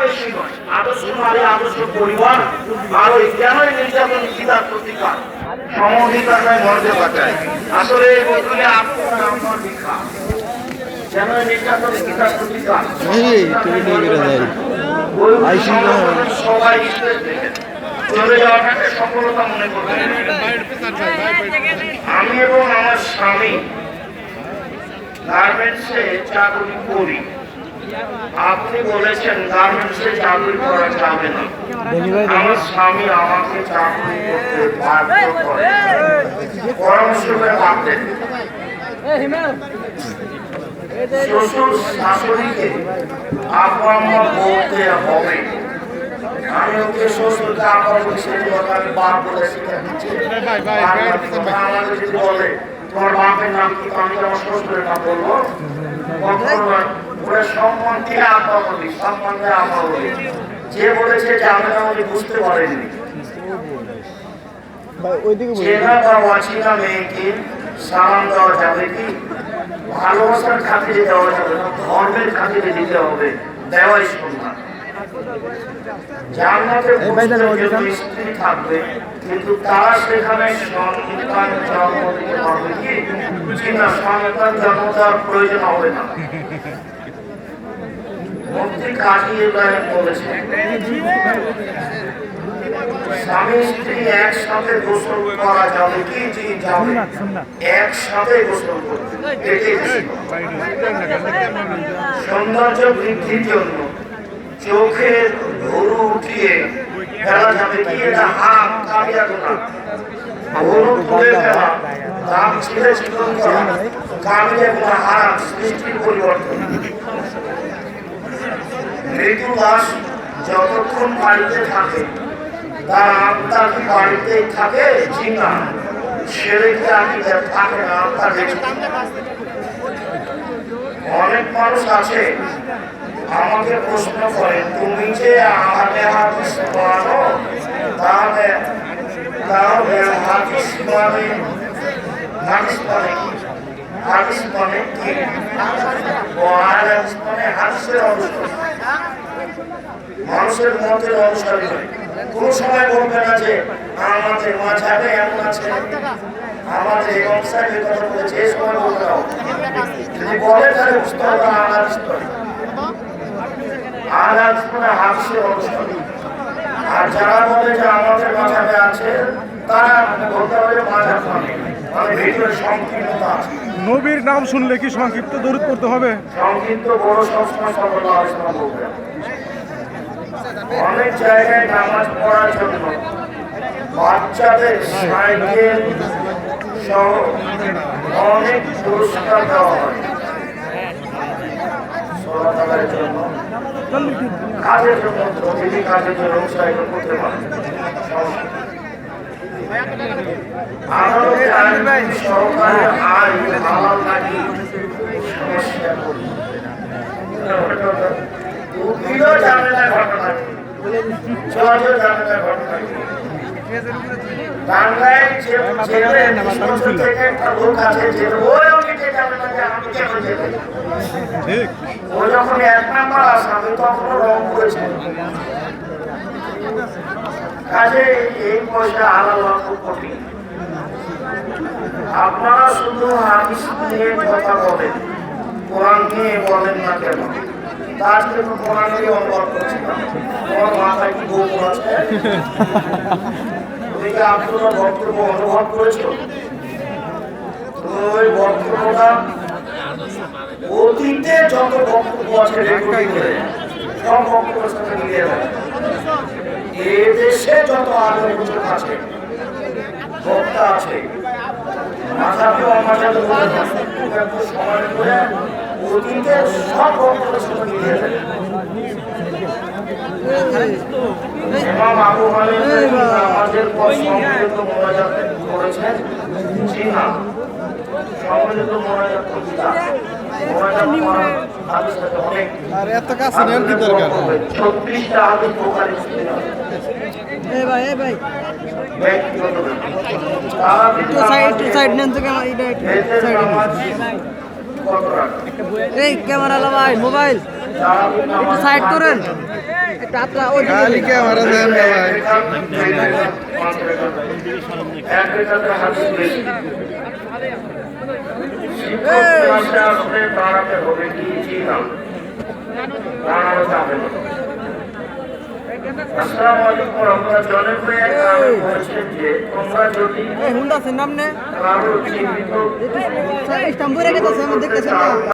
বেশি নয়, আদর্শ নারী, আদর্শ পরিবার, আর ওই কেনই নির্যাতন গীতার প্রতিকার, সমধিকার নয় মর্যাদা চাই। আসলে এই বইগুলি আপনার আমার লেখা, কেনই নির্যাতন গীতার প্রতিকার, সবাই চলে যাওয়াটাকে সফলতা মনে করবেন। আমি এবং আমার স্বামী গার্মেন্টসে চাকরি করি। আপনি বলেছেন গার্মেন্টসে চাকরি করা যাবে না, আমার স্বামী আমাকে চাকরি করতে বাধ্য করে, পরামর্শ করে ভাবতেন। শ্বশুর শাশুড়িকে আপা আম্মা বলতে হবে। আমি ওকে শ্বশুরকে আপা বলছি, আমি বাপ বলে শিখে দিচ্ছি। আমাকে যদি বলে তোমার বাপের নাম কি, আমি আমার শ্বশুরের নাম বলবো? ওরা সম্মান দিয়ে আপা বলি, সম্মান দিয়ে আপা বলি। যে বলেছে যে আমি আমাকে বুঝতে পারেনি, চেনা বা অচেনা মেয়েকে সালাম দেওয়া যাবে কি? ভালোবাসার খাতিরে দেওয়া যাবে না, ধর্মের খাতিরে দিতে হবে, দেওয়াই সম্মান। জান্নাতে স্ত্রী থাকবে, কিন্তু তারা সেখানে সন্তান জন্ম দিতে পারবে কি না? সন্তান জন্ম দেওয়ার প্রয়োজন হবে না। মুফতি কাজী ইব্রাহিম বলেছেন, স্বামী স্ত্রী একসাথে গোসল করা যাবে কি? যাবে, একসাথে গোসল করবে। সৌন্দর্য বৃদ্ধির জন্য চোখের ভুরু উঠিয়ে ফেলা যাবে কি? এটা হাত কাবিয়া গোনা। ভুরু তুলে ফেলা, দাম ছেড়ে চিকন করা, কাবিয়া গোনা, হারাম, সৃষ্টির পরিবর্তন। মৃত্যু দাস যতক্ষণ বাড়িতে থাকে তার আত্মা কি বাড়িতেই থাকে? জি না, ছেলেকে আমি থাকে না, আত্মা দেখে। অনেক মানুষ আছে আমাকে প্রশ্ন করে, তুমি যে আহলে হাদিস মানো, তাহলে হাদিস মানে হাদিস মানে কি? হাদিস মানে কি? হাদিস মানে হাদিসের অনুসারী, মানুষের মতের অনুসারী নয়। কোন সময় বলবে না যে আমাদের মাঝাবে এমন আছে, আমাদের এই অবস্থায় কথা বলেছে, এই সময় বলবে না। যদি বলে তাহলে বুঝতে হবে আনাদিস নয়, আনাদিস মানে হাদিসের অনুসারী। আর যারা বলে যে আমাদের মাঝাবে আছে, তারা বলতে হবে মাঝাব মানে ভিতরে সংকীর্ণতা আছে। নবীর নাম শুনলে কি সংক্ষিপ্ত দরুদ পড়তে হবে? সংক্ষিপ্ত বড় সবসময় সাল্লাল্লাহু আলাইহি ওয়াসাল্লাম বলবেন। অনেক জায়গায় নামাজ পড়ার জন্য বাচ্চাদের সাইকেল সহ অনেক পুরস্কার দেওয়া হয়। সলাতের জন্য, কাজের জন্য, প্রতিটি কাজের জন্য সাইকেল করতে পারে। সরকারের আয় হালাল নাকি সমস্যা করি উকিলও জানে না ঘটনা, জজও জানে না ঘটনা। বাংলায় থেকে একটা লোক আছে, যে ওই অনেকে জানে না যে আমি কেন জেলে। ও যখন 1 নাম্বার আসামি তখনও রং করেছে। কাজে এই পয়সা হালাল খুব কঠিন। আপনারা শুধু হাদিস নিয়ে কথা বলেন, কোরআন নিয়ে বলেন না কেন? তার জন্য কোরআন নিয়ে অনুবাদ করছিলাম। তোমার মাথায় কি গোবর আছে? তুমি কি আপনার বক্তব্য অনুভব করেছো? ওই বক্তব্যটা অতীতে যত বক্তব্য আছে রেকর্ডিং করে সব বক্তব্যের সাথে মিলিয়ে দেয়। এদেশে যত আধুনিক আছে, বক্তা আছে, মাঝাবি অমাঝাবি সময় করে অতীতে সব বক্তব্যের সাথে মিলিয়ে দেয়। ইমাম আবু হানিফা নামাজের পর সম্মিলিত মোনাজাত করেছেন। জি না, সম্মিলিত মোনাজাত করতে মোনাজাত করার হাদিসটাতে অনেক, আর এত কাছে নেন কি দরকার? 36টা হাদিস বুখারী মুসলিমে আছে। এই ভাই ব্যক্তিগত একটু সাইড নেন তো, ক্যামেরা এটা একটু সাইড কত রাখা? এই ক্যামেরা লা ভাই, মোবাইল একটু সাইড করেন। একটু আত্রা ওই খালি ক্যামেরা দেন না ভাই। এক রেখাতে হাত তুলেছি। শিক্ষক ক্লাসে আসলে দাঁড়াতে হবে কি জি না, দাঁড়ানো যাবে না। আসসালামু আলাইকুম রহমতুল্লাহ। জনে ভাই বলছেন যে তোমরা যদি হুন্ডা আছে নাম নে কারো জীবিত ইস্তাম্বুলে গেছে আমি দেখতেছি না